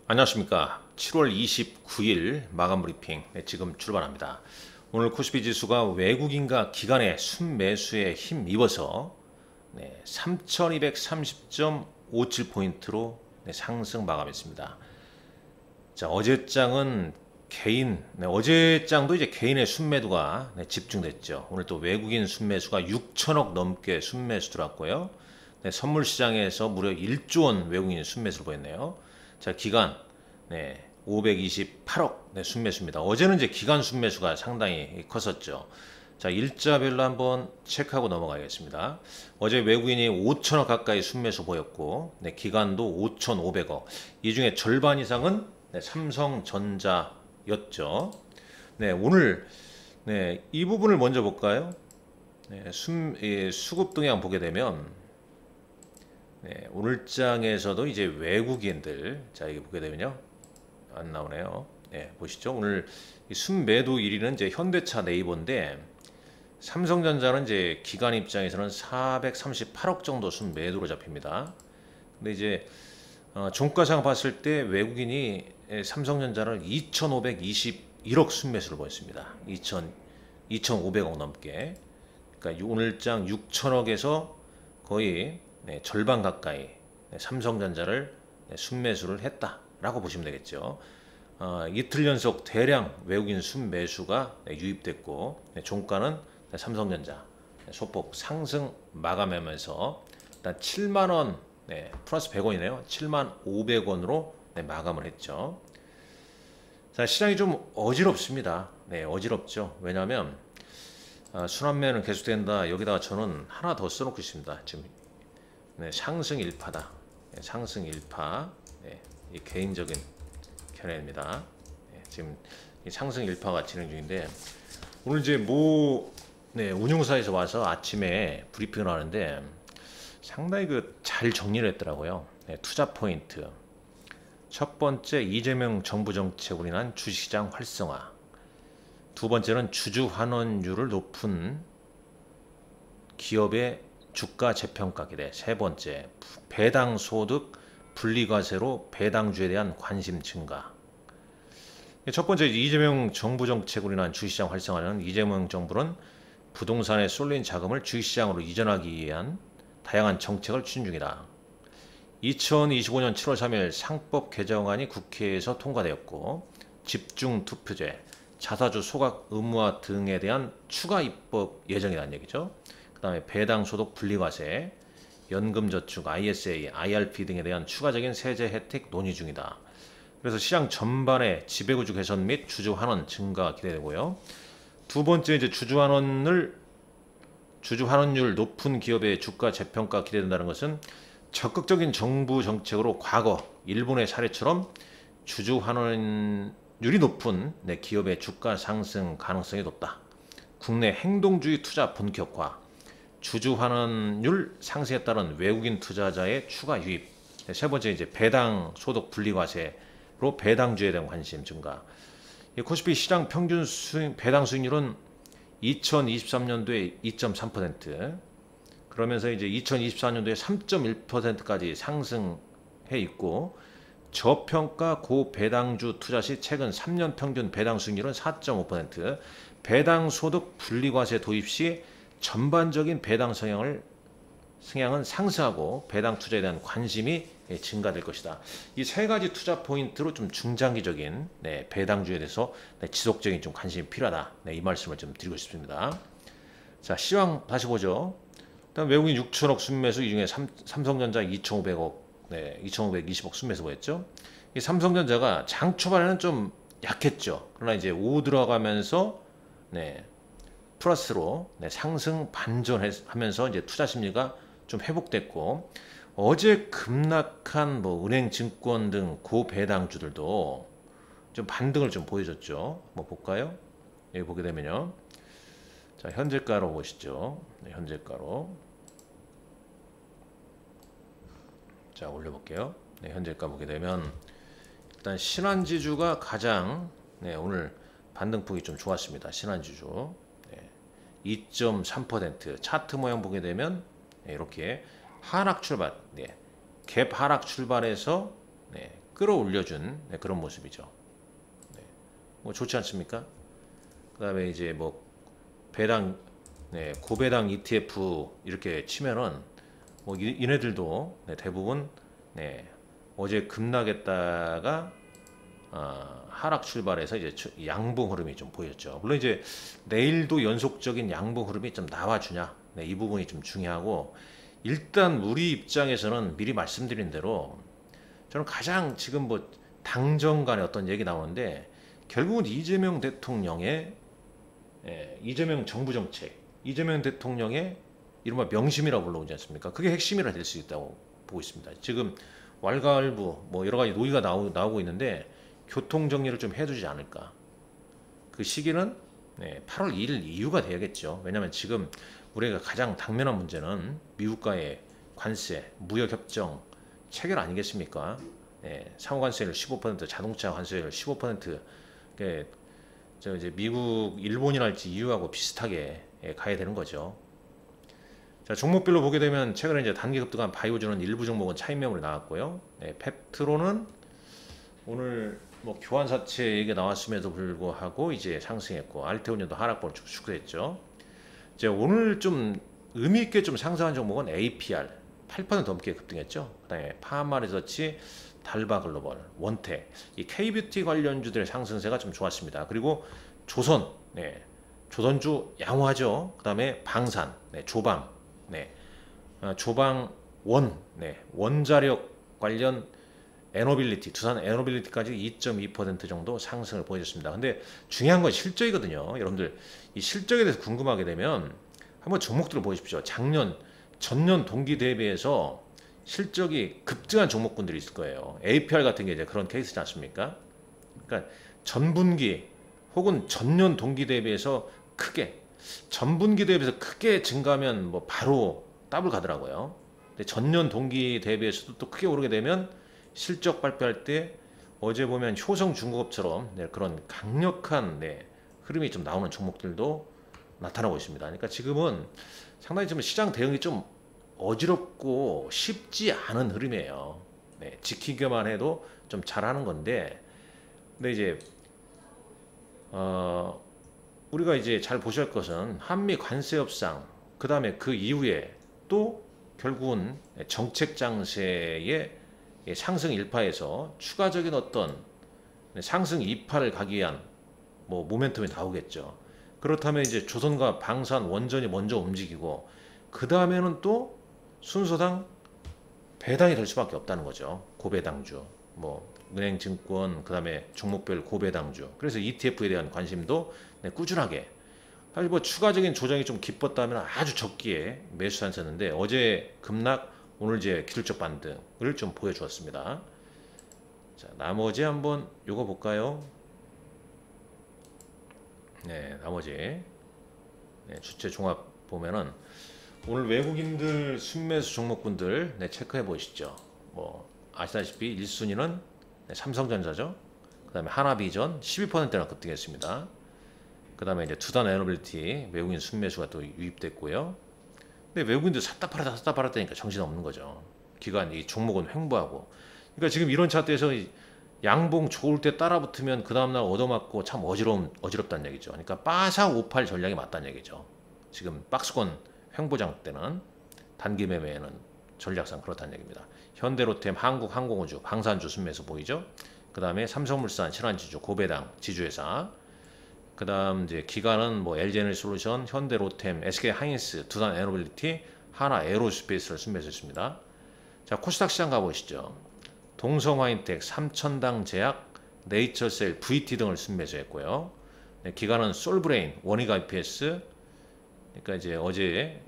안녕하십니까. 7월 29일 마감 브리핑 지금 출발합니다. 오늘 코스피 지수가 외국인과 기관의 순매수에 힘입어서 3230.57포인트로 상승 마감했습니다. 자, 어제장은 어제장도 이제 개인의 순매도가 집중됐죠. 오늘 또 외국인 순매수가 6천억 넘게 순매수 들어왔고요. 선물 시장에서 무려 1조 원 외국인 순매수를 보였네요. 자, 기간 528억 순매수입니다. 어제는 이제 기간 순매수가 상당히 컸었죠. 자, 일자별로 한번 체크하고 넘어가겠습니다. 어제 외국인이 5천억 가까이 순매수 보였고, 기간도 5,500억. 이 중에 절반 이상은 삼성전자였죠. 오늘 이 부분을 먼저 볼까요? 수급 동향 보게 되면 오늘장에서도 이제 외국인들, 자, 이게 보게 되면요, 안 나오네요. 보시죠. 오늘 순매도 1위는 이제 현대차, 네이버인데, 삼성전자는 이제 기관 입장에서는 438억 정도 순매도로 잡힙니다. 근데 이제 종가상 봤을 때 외국인이 삼성전자를 2,521억 순매수를 보였습니다. 2,500억 넘게. 그러니까 오늘장 6천억에서 거의 절반 가까이 삼성전자를 순매수를 했다라고 보시면 되겠죠. 이틀 연속 대량 외국인 순매수가 유입됐고, 종가는 삼성전자 소폭 상승 마감하면서 일단 7만원 플러스 100원이네요. 7만500원으로 마감을 했죠. 자, 시장이 좀 어지럽습니다. 어지럽죠. 왜냐하면 순환매는 계속된다. 여기다가 저는 하나 더 써놓고 있습니다. 지금 상승 일파다. 상승 일파. 이 개인적인 견해입니다. 지금 상승 일파가 진행 중인데, 오늘 이제 운용사에서 와서 아침에 브리핑을 하는데 상당히 잘 정리를 했더라고요. 투자 포인트. 첫 번째, 이재명 정부 정책으로 인한 주식시장 활성화. 두 번째는 주주 환원율을 높은 기업의 주가 재평가 기대. 세 번째, 배당 소득 분리과세로 배당주에 대한 관심 증가. 첫 번째, 이재명 정부 정책으로 인한 주식시장 활성화는 이재명 정부는 부동산에 쏠린 자금을 주식시장으로 이전하기 위한 다양한 정책을 추진 중이다. 2025년 7월 3일 상법 개정안이 국회에서 통과되었고, 집중투표제, 자사주 소각 의무화 등에 대한 추가 입법 예정이라는 얘기죠. 그 다음에 배당소득 분리과세, 연금저축, ISA, IRP 등에 대한 추가적인 세제 혜택 논의 중이다. 그래서 시장 전반의 지배구조 개선 및 주주 환원 증가 기대되고요. 두 번째, 이제 주주 환원율 높은 기업의 주가 재평가 기대된다는 것은 적극적인 정부 정책으로 과거 일본의 사례처럼 주주 환원율이 높은 기업의 주가 상승 가능성이 높다. 국내 행동주의 투자 본격화, 주주 환원율 상승에 따른 외국인 투자자의 추가 유입. 세 번째, 이제 배당 소득 분리과세로 배당주에 대한 관심 증가. 코스피 시장 평균 배당 수익률은 2023년도에 2.3%, 그러면서 이제 2024년도에 3.1%까지 상승해 있고, 저평가 고배당주 투자 시 최근 3년 평균 배당 수익률은 4.5%, 배당 소득 분리과세 도입 시 전반적인 배당 성향은 상승하고 배당 투자에 대한 관심이 증가될 것이다. 이 세 가지 투자 포인트로 좀 중장기적인 배당주에 대해서 지속적인 좀 관심이 필요하다. 이 말씀을 좀 드리고 싶습니다. 자, 시황 다시 보죠. 일단 외국인 6천억 순매수, 이 중에 삼성전자 2,500억, 2,520억 순매수 보였죠. 이 삼성전자가 장 초반에는 좀 약했죠. 그러나 이제 오후 들어가면서 플러스로 상승 반전하면서 이제 투자 심리가 좀 회복됐고, 어제 급락한 은행, 증권 등 고배당주들도 좀 반등을 좀 보여줬죠. 한번 볼까요? 여기 보게 되면요. 자, 현재가로 보시죠. 현재가로. 자, 올려볼게요. 현재가 보게 되면 일단 신한지주가 가장 오늘 반등폭이 좀 좋았습니다. 신한지주 2.3%. 차트 모양 보게 되면 이렇게 하락 출발, 갭 하락 출발해서 끌어올려준 그런 모습이죠. 뭐 좋지 않습니까? 그다음에 이제 뭐 배당 고배당 ETF 이렇게 치면은 뭐 얘네들도 대부분 어제 급락했다가 하락 출발해서 이제 양봉 흐름이 좀 보였죠. 물론 이제 내일도 연속적인 양봉 흐름이 좀 나와주냐, 이 부분이 좀 중요하고, 일단 우리 입장에서는 미리 말씀드린 대로 저는 가장 지금 뭐 당정 간에 어떤 얘기 나오는데, 결국은 이재명 대통령의 이재명 정부 정책, 이재명 대통령의 이른바 명심이라고 불러오지 않습니까? 그게 핵심이라 될 수 있다고 보고 있습니다. 지금 왈가왈부 뭐 여러 가지 논의가 나오고 있는데, 교통 정리를 좀 해두지 않을까. 그 시기는 8월 2일 이후가 돼야겠죠. 왜냐하면 지금 우리가 가장 당면한 문제는 미국과의 관세, 무역 협정 체결 아니겠습니까? 상호 관세를 15%, 자동차 관세를 15%, 저 이제 미국, 일본이랄지 EU하고 비슷하게 가야 되는 거죠. 자, 종목별로 보게 되면 최근에 이제 단기 급등한 바이오주는 일부 종목은 차익 매물이 나왔고요. 펩트로는 오늘 뭐 교환사채 얘기가 나왔음에도 불구하고 이제 상승했고, 알테온유도 하락폭을 축소했죠. 이제 오늘 좀 의미 있게 좀 상승한 종목은 APR 8% 넘게 급등했죠. 그다음에 파마리서치, 달바글로벌, 원택, 이 K뷰티 관련주들의 상승세가 좀 좋았습니다. 그리고 조선, 조선주 양호하죠. 그다음에 방산, 조방, 조방 원자력 관련 에너빌리티, 두산 에너빌리티까지 2.2% 정도 상승을 보여줬습니다. 근데 중요한 건 실적이거든요. 여러분들 이 실적에 대해서 궁금하게 되면 한번 종목들을 보십시오. 전년 동기 대비해서 실적이 급증한 종목군들이 있을 거예요. APR 같은 게 이제 그런 케이스지 않습니까? 그러니까 전분기 혹은 전년 동기 대비해서 전분기 대비해서 크게 증가하면 뭐 바로 더블 가더라고요. 근데 전년 동기 대비해서도 또 크게 오르게 되면 실적 발표할 때 어제 보면 효성중공업처럼 그런 강력한 흐름이 좀 나오는 종목들도 나타나고 있습니다. 그러니까 지금은 상당히 좀 시장 대응이 좀 어지럽고 쉽지 않은 흐름이에요. 지키기만 해도 좀 잘하는 건데, 근데 이제 우리가 이제 잘 보셔야 할 것은 한미 관세 협상, 그 다음에 그 이후에 또 결국은 정책 장세의 상승 일파에서 추가적인 어떤 상승 이파를 가기 위한 뭐 모멘텀이 나오겠죠. 그렇다면 이제 조선과 방산, 원전이 먼저 움직이고, 그 다음에는 또 순서당 배당이 될 수밖에 없다는 거죠. 고배당주, 뭐 은행증권, 그 다음에 종목별 고배당주. 그래서 ETF에 대한 관심도 꾸준하게. 사실 뭐 추가적인 조정이 좀 깊었다면 아주 적기에 매수 산세였는데, 어제 급락, 오늘 이제 기술적 반등을 좀 보여주었습니다. 자, 나머지 한번 요거 볼까요? 나머지 주체 종합 보면은 오늘 외국인들 순매수 종목군들 체크해 보시죠. 뭐 아시다시피 1순위는 삼성전자죠. 그 다음에 하나비전 12%나 급등했습니다. 그 다음에 이제 두산 에너빌리티 외국인 순매수가 또 유입됐고요. 근데 외국인들 샀다 팔았다니까 정신 없는 거죠. 기관 이 종목은 횡보하고. 그러니까 지금 이런 차트에서 양봉 좋을 때 따라붙으면 그 다음날 얻어맞고 참 어지럽다는 얘기죠. 그러니까 빠삭 58 전략이 맞다는 얘기죠. 지금 박스권 횡보장 때는 단기 매매에는 전략상 그렇다는 얘기입니다. 현대로템, 한국항공우주, 방산주 순매수 보이죠? 그 다음에 삼성물산, 신한지주, 고배당, 지주회사. 그 다음 이제 기관은 뭐 LG에너지솔루션, 현대로템, SK하이닉스, 두산 에너빌리티, 하나 에어로스페이스를 순매수했습니다. 자, 코스닥 시장 가보시죠. 동성화인텍, 삼천당 제약, 네이처셀, VT 등을 순매수했고요. 기관은 솔브레인, 원익 IPS. 그러니까 이제 어제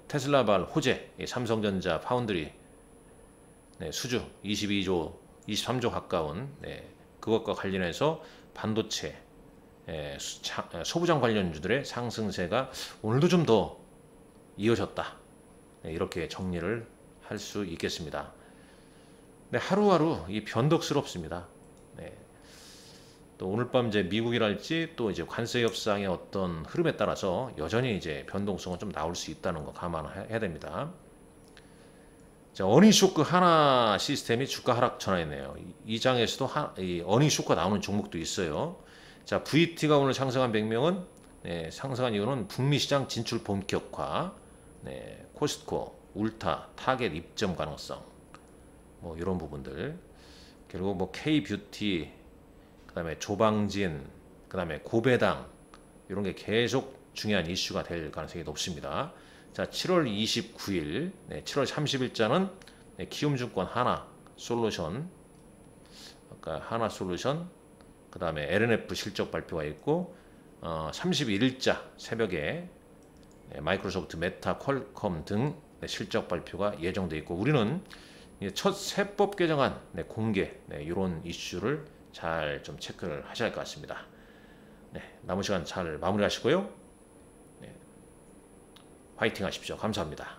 테슬라발 호재, 삼성전자 파운드리 수주 22조, 23조 가까운 그것과 관련해서 반도체 소부장 관련주들의 상승세가 오늘도 좀 더 이어졌다. 이렇게 정리를 할 수 있겠습니다. 하루하루 이 변덕스럽습니다. 또 오늘 밤 이제 미국이랄지 또 이제 관세 협상의 어떤 흐름에 따라서 여전히 이제 변동성은 좀 나올 수 있다는 거 감안해야 됩니다. 자, 어닝쇼크 하나 시스템이 주가 하락 전환했네요. 이 장에서도 이 어닝쇼크가 나오는 종목도 있어요. 자, VT가 오늘 상승한 100명은 네, 상승한 이유는 북미 시장 진출 본격화, 네, 코스트코, 울타, 타겟 입점 가능성, 뭐 이런 부분들. 그리고 뭐 K뷰티, 그다음에 조방진, 그다음에 고배당 이런 게 계속 중요한 이슈가 될 가능성이 높습니다. 자, 7월 29일, 네, 7월 30일자는 네, 키움증권 하나 솔루션, 아까 하나 솔루션, 그 다음에 LNF 실적 발표가 있고, 31일자 새벽에 네, 마이크로소프트, 메타, 퀄컴 등 네, 실적 발표가 예정돼 있고, 우리는 첫 세법 개정안 네, 공개 네, 이런 이슈를 잘 좀 체크를 하셔야 할 것 같습니다. 네, 남은 시간 잘 마무리하시고요. 네, 화이팅 하십시오. 감사합니다.